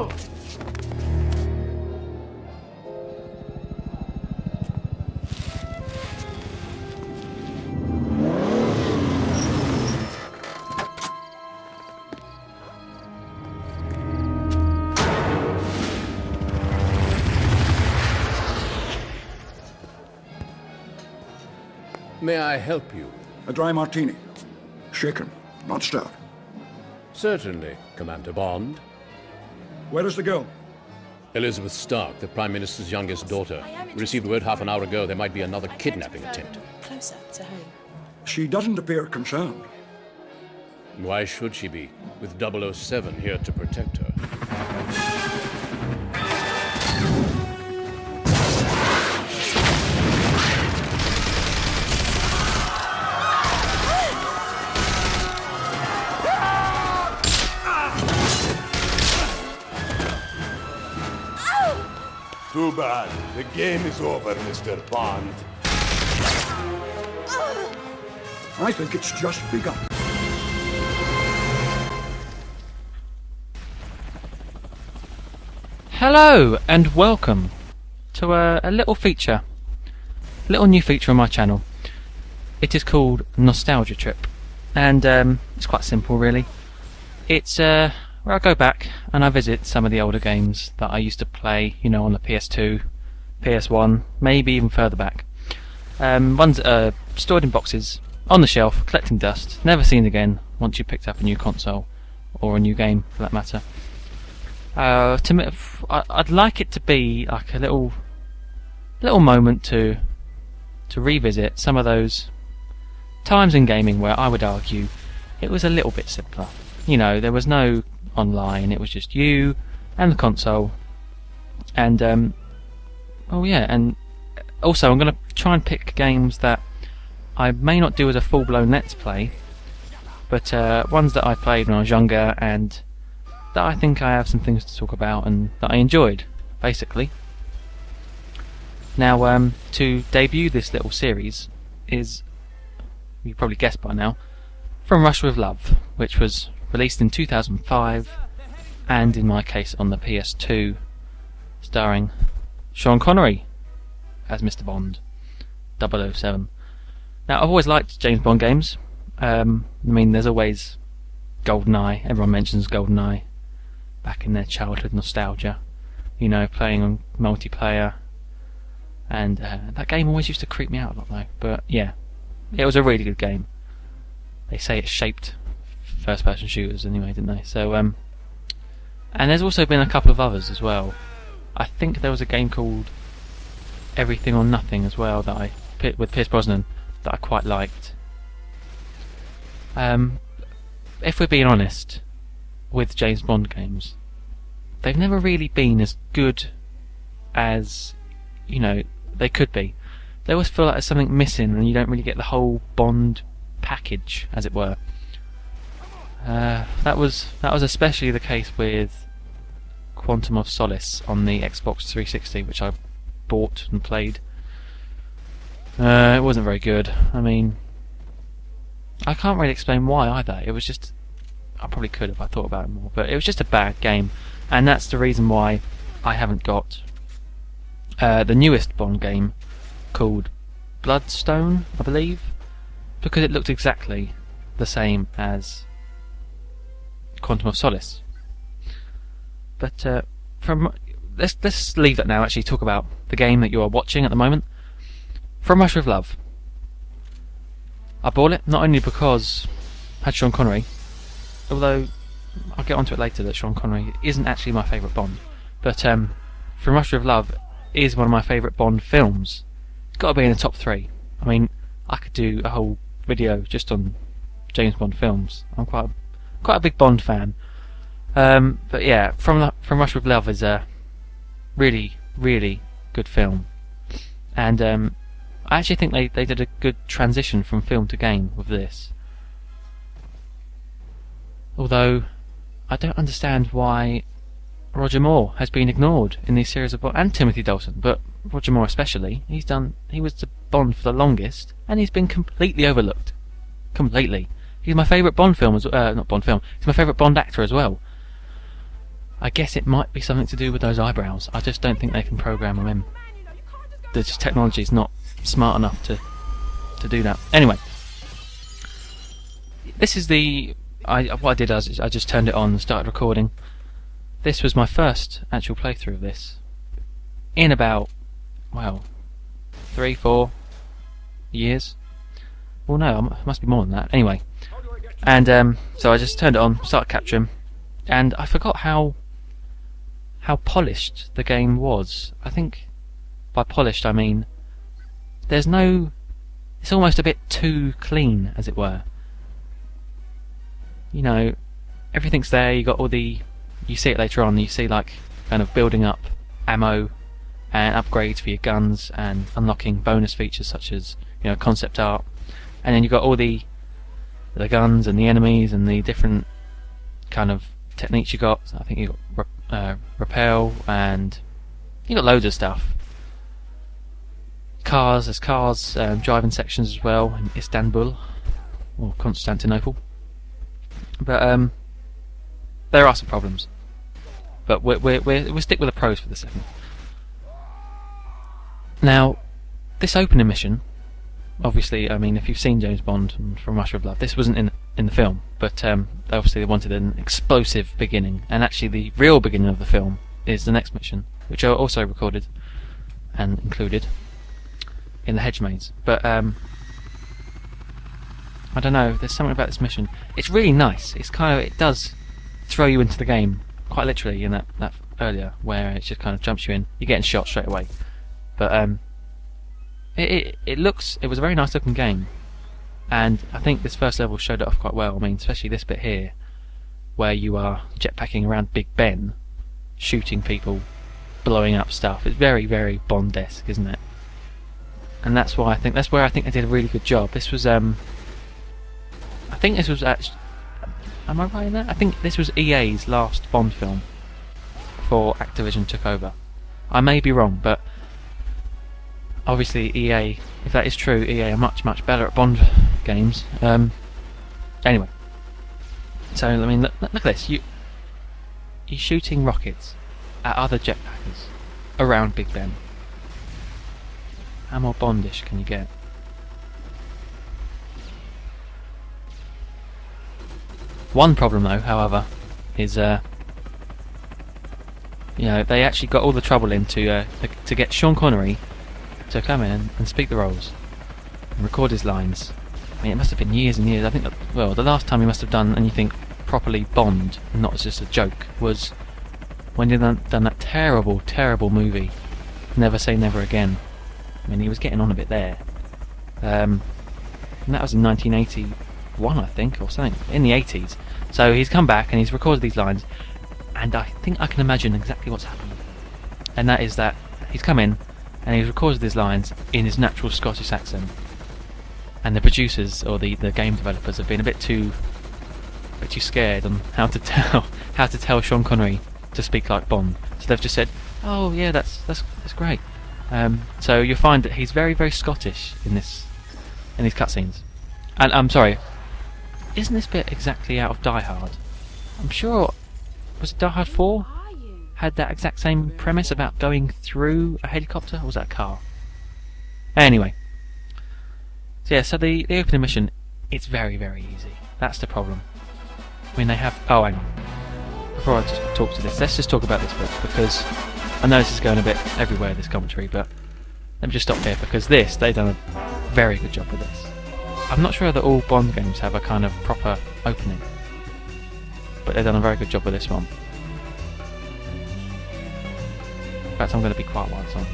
go! May I help you? A dry martini. Shaken, not stout. Certainly, Commander Bond. Where is the girl? Elizabeth Stark, the Prime Minister's youngest daughter. We received word half an hour ago there might be another kidnapping attempt. Closer to home. She doesn't appear concerned. Why should she be, with 007 here to protect her? Too bad. The game is over, Mr. Bond. I think it's just begun. Hello and welcome to a little feature, a little new feature on my channel. It is called Nostalgia Trip, and it's quite simple really. It's where I go back and I visit some of the older games that I used to play, you know, on the PS2, PS1, maybe even further back. Ones that are stored in boxes, on the shelf, collecting dust, never seen again once you picked up a new console, or a new game for that matter. To me, I'd like it to be like a little moment to revisit some of those times in gaming where I would argue it was a little bit simpler. You know, there was no online, it was just you and the console, and oh yeah, and also I'm going to try and pick games that I may not do as a full-blown Let's Play, but ones that I played when I was younger and that I think I have some things to talk about and that I enjoyed, basically. Now, to debut this little series is, you probably guessed by now, From Russia with Love, which was released in 2005, and in my case on the PS2, starring Sean Connery as Mr. Bond, 007. Now, I've always liked James Bond games. I mean, there's always GoldenEye. Everyone mentions GoldenEye back in their childhood nostalgia. You know, playing on multiplayer. And that game always used to creep me out a lot, though. But yeah, it was a really good game. They say it shaped first-person shooters anyway, didn't they? So, and there's also been a couple of others as well. I think there was a game called Everything or Nothing as well that with Pierce Brosnan that I quite liked. If we're being honest with James Bond games, they've never really been as good as, you know, they could be. They always feel like there's something missing and you don't really get the whole Bond package, as it were. That was especially the case with Quantum of Solace on the Xbox 360, which I bought and played. It wasn't very good. I mean, I can't really explain why either. It was just, I probably could if I thought about it more, but it was just a bad game, and that's the reason why I haven't got the newest Bond game called Bloodstone, I believe, because it looked exactly the same as Quantum of Solace. But let's leave that now. Actually, talk about the game that you are watching at the moment, From Russia with Love. I bought it not only because it had Sean Connery, although I'll get onto it later that Sean Connery isn't actually my favourite Bond, but From Russia with Love is one of my favourite Bond films. It's got to be in the top 3. I mean, I could do a whole video just on James Bond films. I'm quite a big Bond fan. But yeah, From Russia with Love is a really, really good film, and I actually think they did a good transition from film to game with this. Although I don't understand why Roger Moore has been ignored in these series of Bond, and Timothy Dalton, but Roger Moore especially. He was the Bond for the longest, and he's been completely overlooked. Completely. He's my favourite Bond film, not Bond film. He's my favourite Bond actor as well. I guess it might be something to do with those eyebrows. I just don't think they can program them in. The technology is not smart enough to do that. Anyway, this is what I did is I just turned it on and started recording. This was my first actual playthrough of this in about, well, 3-4 years. Well, no, it must be more than that. Anyway, and so I just turned it on, started capturing, and I forgot how polished the game was. I think by polished I mean it's almost a bit too clean, as it were. You know, everything's there. You got all you see it later on. You see like kind of building up ammo and upgrades for your guns and unlocking bonus features such as, you know, concept art. And then you've got all the guns and the enemies and the different kind of techniques you got. I think you got rappel, and you got loads of stuff. There's cars, driving sections as well in Istanbul or Constantinople. But there are some problems. But we'll stick with the pros for the second. Now, this opening mission. Obviously, I mean, if you've seen James Bond and From Russia with Love, this wasn't in the film, but obviously they wanted an explosive beginning, and actually the real beginning of the film is the next mission, which I also recorded and included in the hedge maze. But I don't know, there's something about this mission. It's really nice. It does throw you into the game, quite literally, in that earlier, where it just kind of jumps you in. You're getting shot straight away. But it was a very nice looking game, and I think this first level showed it off quite well. I mean, especially this bit here, where you are jetpacking around Big Ben, shooting people, blowing up stuff. It's very, very Bond-esque, isn't it? And that's where I think they did a really good job. This was I think this was actually, am I right in that? I think this was EA's last Bond film before Activision took over. I may be wrong, but obviously EA, if that is true, EA are much, much better at Bond games. Anyway, so I mean, look at this. You're shooting rockets at other jetpackers around Big Ben. How more Bondish can you get? One problem though, however, is you know, they actually got all the trouble in to get Sean Connery to come in and speak the roles and record his lines. I mean, it must have been years and years. I think that, well, the last time he must have done anything properly Bond and not just a joke was when he done that terrible, terrible movie Never Say Never Again. I mean, he was getting on a bit there. And that was in 1981, I think, or something, in the 80s. So he's come back and he's recorded these lines, and I think I can imagine exactly what's happened. And that is that he's come in and he's recorded his lines in his natural Scottish accent, and the producers or the game developers have been a bit too scared on how to tell Sean Connery to speak like Bond. So they've just said, "Oh yeah, that's great." So you'll find that he's very, very Scottish in these cutscenes. And I'm sorry, isn't this bit exactly out of Die Hard? I'm sure, was it Die Hard 4? Had that exact same premise about going through a helicopter, or was that a car? Anyway, so yeah, so the opening mission, it's very, very easy. That's the problem. I mean, they have. Oh, hang on. Before I just talk to this, let's just talk about this bit, because I know this is going a bit everywhere, this commentary, but let me just stop here, because they've done a very good job with this. I'm not sure that all Bond games have a kind of proper opening, but they've done a very good job with this one. In fact, I'm going to be quiet while it's on.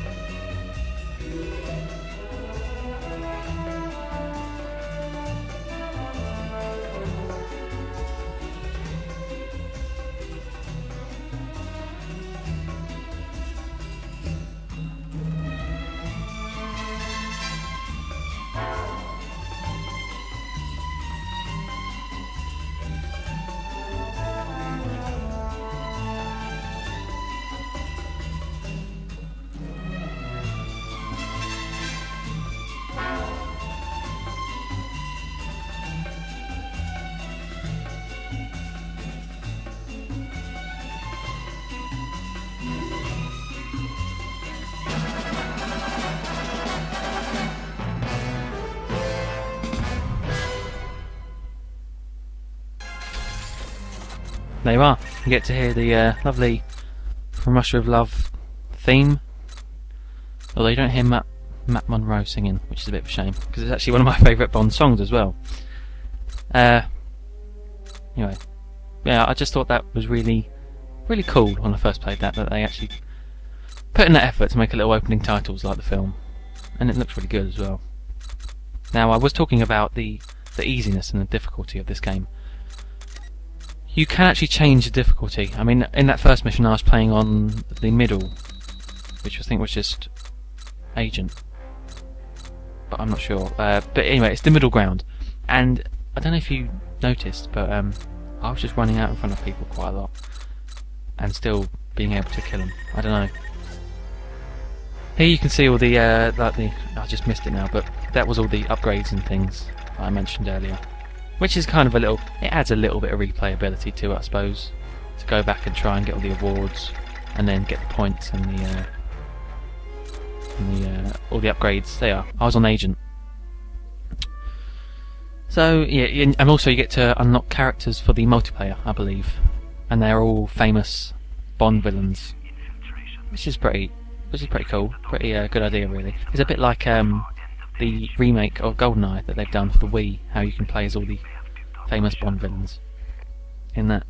there you are. You get to hear the lovely From Russia with Love theme. Although you don't hear Matt Monroe singing, which is a bit of a shame, because it's actually one of my favourite Bond songs as well. Anyway, yeah, I just thought that was really cool when I first played that they actually put in that effort to make a little opening titles like the film, and it looks really good as well. Now, I was talking about the easiness and the difficulty of this game. You can actually change the difficulty. I mean, in that first mission I was playing on the middle, which I think was just Agent, but I'm not sure. But anyway, it's the middle ground, and I don't know if you noticed, but I was just running out in front of people quite a lot, and still being able to kill them. I don't know. Here you can see all the I just missed it now, but that was all the upgrades and things I mentioned earlier, which is kind of it adds a little bit of replayability to it, I suppose, to go back and try and get all the awards, and then get the points and all the upgrades. There you are. I was on Agent. So yeah, and also you get to unlock characters for the multiplayer, I believe, and they're all famous Bond villains, which is pretty cool. Pretty good idea, really. It's a bit like the remake of GoldenEye that they've done for the Wii, how you can play as all the famous Bond villains in that.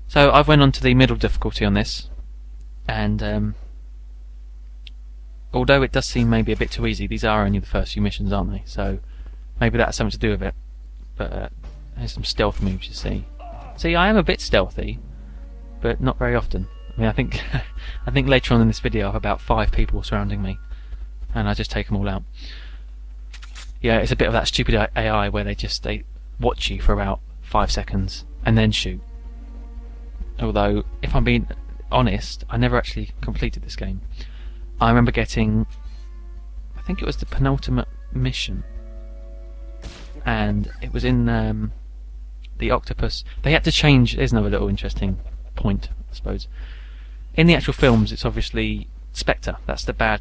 So I've went on to the middle difficulty on this, and although it does seem maybe a bit too easy, these are only the first few missions, aren't they? So maybe that's something to do with it. But there's some stealth moves, you see. See, I am a bit stealthy, but not very often. I mean, I think I think later on in this video I have about 5 people surrounding me, and I just take them all out. Yeah, it's a bit of that stupid AI where they watch you for about 5 seconds and then shoot. Although, if I'm being honest, I never actually completed this game. I remember getting, I think it was the penultimate mission, and it was in the octopus. They had to change. There's another little interesting point, I suppose. In the actual films, it's obviously Spectre. That's the bad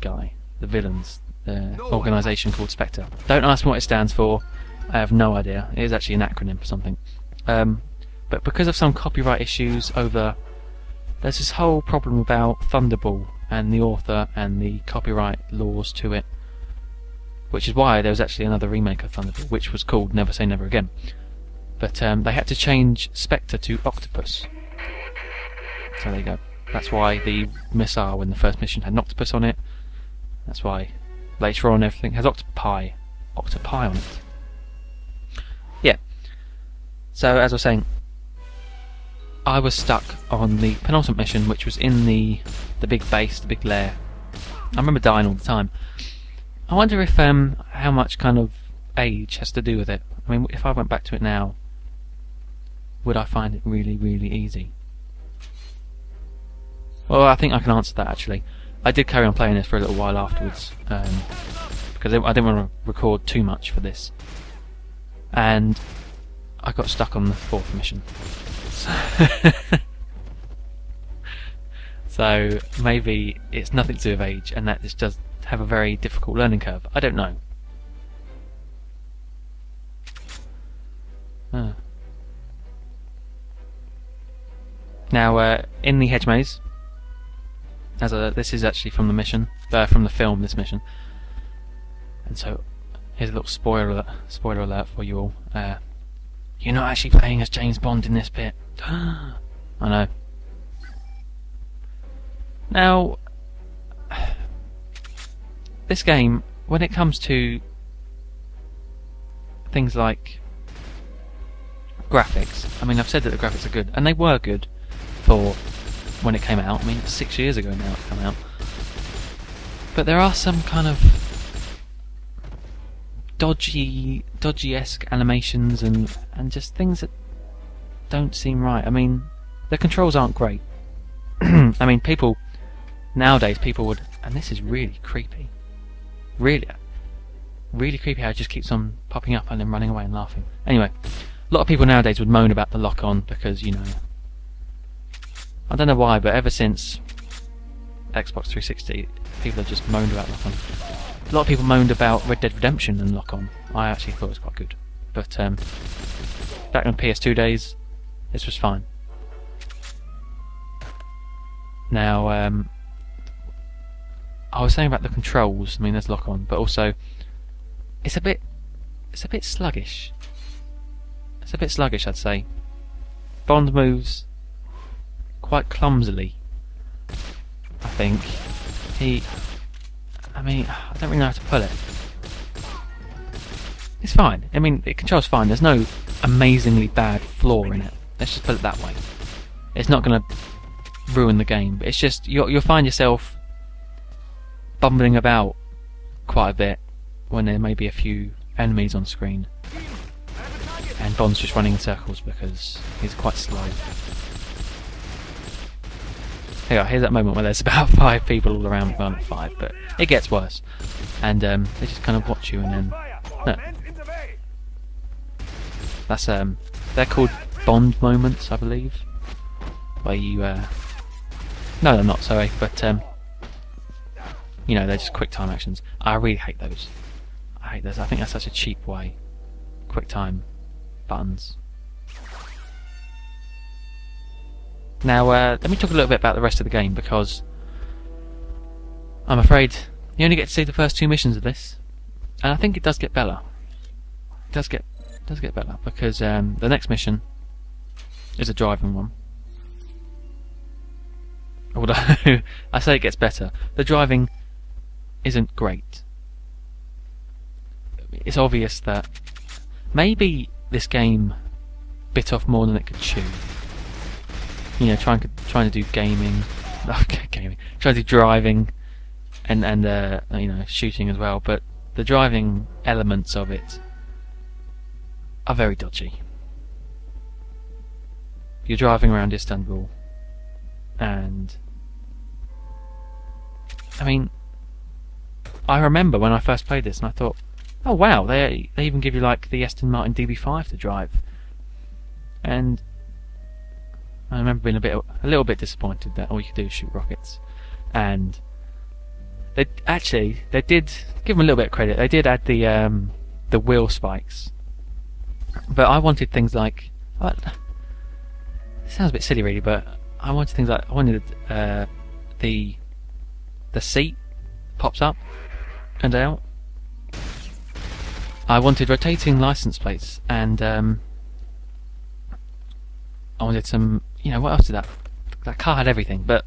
guy, the villains, the organisation called Spectre. Don't ask me what it stands for. I have no idea. It is actually an acronym for something. But because of some copyright issues there's this whole problem about Thunderball and the author and the copyright laws to it, which is why there was actually another remake of Thunderball, which was called Never Say Never Again. But they had to change Spectre to Octopus. So there you go. That's why the missile in the first mission had an octopus on it. That's why later on everything has octopi on it. Yeah. So as I was saying, I was stuck on the penultimate mission, which was in the big base, the big lair. I remember dying all the time. I wonder if how much kind of age has to do with it. I mean, if I went back to it now, would I find it really, really easy? Well, I think I can answer that actually. I did carry on playing this for a little while afterwards, because I didn't want to record too much for this, and I got stuck on the 4th mission. So maybe it's nothing to do with age, and that this does have a very difficult learning curve. I don't know. Now, in the hedge maze, this is actually from the mission, from the film, this mission. And so, here's a little spoiler alert for you all. You're not actually playing as James Bond in this bit. I know. Now, this game, when it comes to things like graphics, I mean, I've said that the graphics are good, and they were good for when it came out. I mean, 6 years ago now it came out. But there are some kind of dodgy-esque animations and just things that don't seem right. I mean, the controls aren't great. I mean, nowadays people would, and this is really creepy, really creepy how it just keeps on popping up and then running away and laughing. Anyway, a lot of people nowadays would moan about the lock-on because, you know, I don't know why, but ever since Xbox 360, people have just moaned about lock-on. A lot of people moaned about Red Dead Redemption and lock-on. I actually thought it was quite good. But back in the PS2 days, this was fine. Now, I was saying about the controls. I mean, there's lock-on, but also it's a bit sluggish. It's a bit sluggish, I'd say. Bond moves quite clumsily. I think I mean, I don't really know how to put it. It's fine. I mean, the controls fine. There's no amazingly bad flaw in it. Let's just put it that way. It's not going to ruin the game, but it's just you'll find yourself bumbling about quite a bit when there may be a few enemies on screen, and Bond's just running in circles because he's quite slow. Here's that moment where there's about 5 people all around. Well, not 5, but it gets worse, and they just kind of watch you, and then no. That's they're called Bond moments, I believe, where you no, they're not. Sorry, but you know, they're just quick time actions. I really hate those. I hate those. I think that's such a cheap way. Quick time buttons. Now, let me talk a little bit about the rest of the game, because I'm afraid you only get to see the first 2 missions of this, and I think it does get better. It does get better, because the next mission is a driving one. Although I say it gets better, the driving isn't great. It's obvious that maybe this game bit off more than it could chew. You know, trying to do gaming, trying to do driving, and you know, shooting as well. But the driving elements of it are very dodgy. You're driving around Istanbul, and I mean, I remember when I first played this, and I thought, oh wow, they even give you like the Aston Martin DB5 to drive, and I remember being a little bit disappointed that all you could do is shoot rockets. And they did give them a little bit of credit. They did add the wheel spikes, but I wanted things like, it sounds a bit silly really, but I wanted things like, I wanted the seat pops up and out. I wanted rotating license plates, and I wanted some. You know, what else did that car had everything, but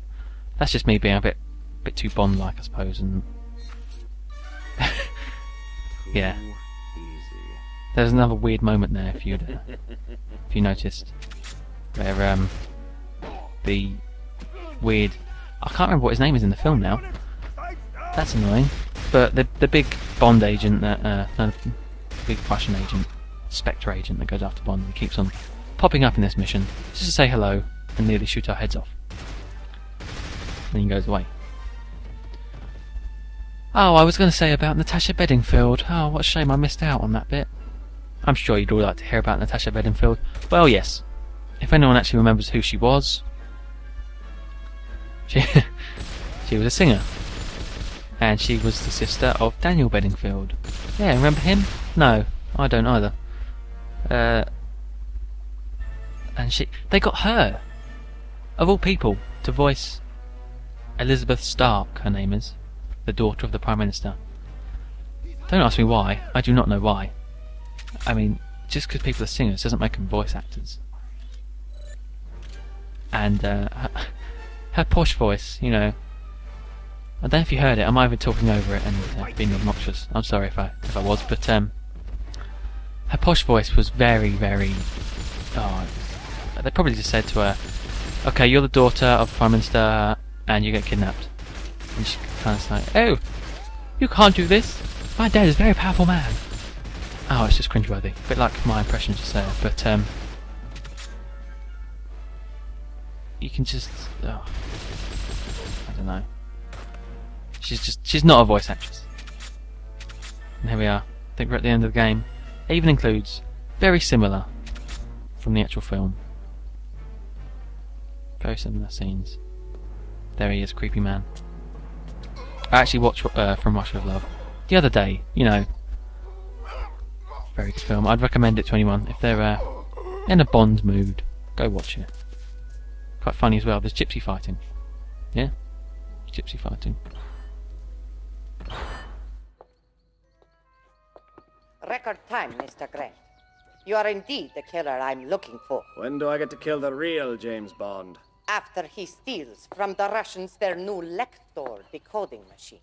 that's just me being a bit too Bond-like, I suppose. And yeah, there's another weird moment there if you noticed, where the weird, I can't remember what his name is in the film now. That's annoying. But the big Bond agent that big Russian agent, Spectre agent that goes after Bond, he keeps on popping up in this mission just to say hello and nearly shoot our heads off. Then he goes away. Oh, I was going to say about Natasha Bedingfield. Oh, what a shame I missed out on that bit. I'm sure you'd all like to hear about Natasha Bedingfield. Well, yes. If anyone actually remembers who she was, she was a singer. And she was the sister of Daniel Bedingfield. Yeah, remember him? No, I don't either. And they got her, of all people, to voice Elizabeth Stark, her name is, the daughter of the Prime Minister. Don't ask me why, I do not know why. I mean, just because people are singers doesn't make them voice actors. And her posh voice, you know, I don't know if you heard it, I might have been talking over it and being obnoxious. I'm sorry if I was, but her posh voice was very, very... they probably just said to her, okay, you're the daughter of the Prime Minister and you get kidnapped. And she kind of like, oh, you can't do this. My dad is a very powerful man. Oh, it's just cringeworthy. A bit like my impression just there, but you can just, I don't know. She's not a voice actress. And here we are. I think we're at the end of the game. It even includes very similar from the actual film. Very similar scenes. There he is, creepy man. I actually watched From Russia with Love the other day. You know, very good film. I'd recommend it to anyone if they're in a Bond mood. Go watch it. Quite funny as well. There's gypsy fighting. Yeah, gypsy fighting. Record time, Mr. Grant. You are indeed the killer I'm looking for. When do I get to kill the real James Bond? After he steals from the Russians their new Lector decoding machine.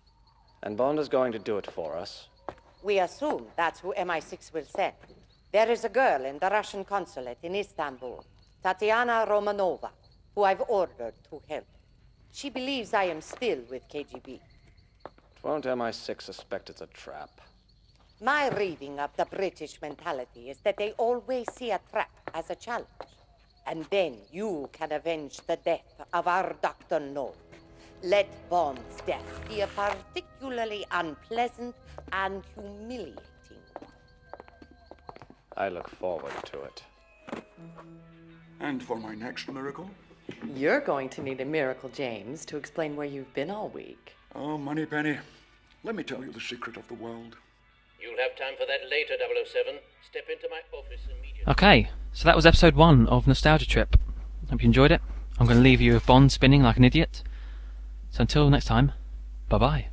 And Bond is going to do it for us. We assume that's who MI6 will send. There is a girl in the Russian consulate in Istanbul, Tatiana Romanova, who I've ordered to help. She believes I am still with KGB. Won't MI6 suspect it's a trap? My reading of the British mentality is that they always see a trap as a challenge. And then you can avenge the death of our Dr. No. Let Bond's death be a particularly unpleasant and humiliating one. I look forward to it. And for my next miracle? You're going to need a miracle, James, to explain where you've been all week. Oh, Moneypenny, let me tell you the secret of the world. You'll have time for that later, 007. Step into my office immediately. Okay, so that was episode 1 of Nostalgia Trip. Hope you enjoyed it. I'm going to leave you with Bond spinning like an idiot. So until next time, bye-bye.